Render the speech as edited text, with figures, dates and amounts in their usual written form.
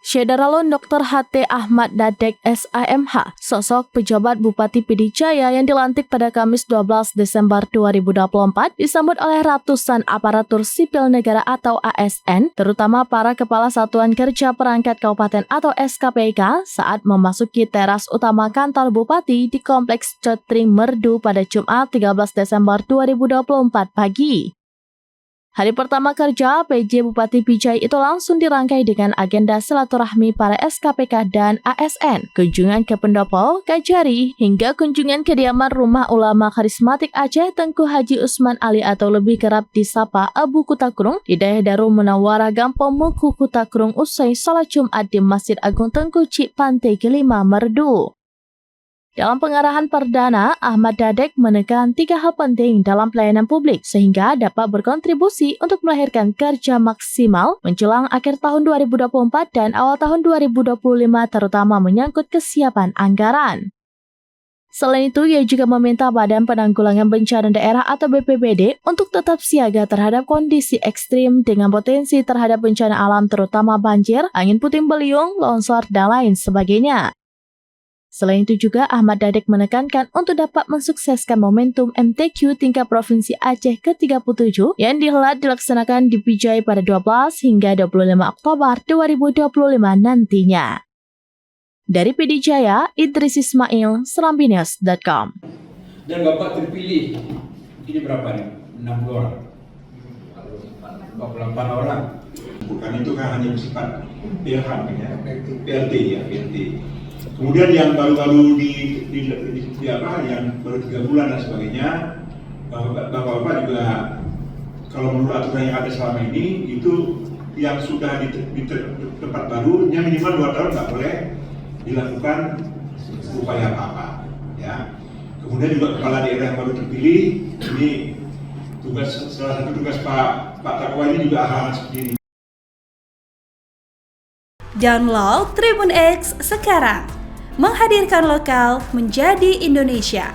Syederalun Dr. H.T. Ahmad Dadek SAMH, sosok pejabat Bupati PD Jaya yang dilantik pada Kamis 12 Desember 2024, disambut oleh ratusan aparatur sipil negara atau ASN, terutama para Kepala Satuan Kerja Perangkat Kabupaten atau SKPK saat memasuki teras utama kantor Bupati di Kompleks Cotring Merdu pada Jumat 13 Desember 2024 pagi. Hari pertama kerja PJ Bupati Pijai itu langsung dirangkai dengan agenda silaturahmi para SKPK dan ASN, kunjungan ke pendopo, kajari, hingga kunjungan kediaman rumah ulama karismatik Aceh Tengku Haji Usman Ali atau lebih kerap disapa Abu Kutakrung di daerah Darul Munawwarah Gampong Muku Kutakrung usai salat Jumat di Masjid Agung Tengku Cik Pantai Kelima Merdu. Dalam pengarahan perdana, Ahmad Dadek menekan 3 hal penting dalam pelayanan publik sehingga dapat berkontribusi untuk melahirkan kerja maksimal menjelang akhir tahun 2024 dan awal tahun 2025 terutama menyangkut kesiapan anggaran. Selain itu, ia juga meminta Badan Penanggulangan Bencana Daerah atau BPBD untuk tetap siaga terhadap kondisi ekstrim dengan potensi terhadap bencana alam terutama banjir, angin puting beliung, longsor, dan lain sebagainya. Selain itu juga Ahmad Dadek menekankan untuk dapat mensukseskan momentum MTQ tingkat Provinsi Aceh ke-37 yang dilaksanakan di Pijai pada 12 hingga 25 Oktober 2025 nantinya. Dari PD Jaya, Idris Ismail, serambinews.com. Dan Bapak terpilih, ini berapa nih? 60 orang? 48 orang. Bukan itu kan hanya bersifat ilham ya, PLT ya, PLT. Kemudian yang baru-baru di apa, yang baru 3 bulan dan sebagainya, Bapak-bapak juga kalau menurut aturan yang ada selama ini itu yang sudah di tempat baru, yang minimal 2 tahun nggak boleh dilakukan upaya apa-apa, ya. Kemudian juga kepala daerah yang baru terpilih, ini salah satu tugas Pak Takwa ini juga hal seperti ini. Download Tribun X sekarang, menghadirkan lokal menjadi Indonesia.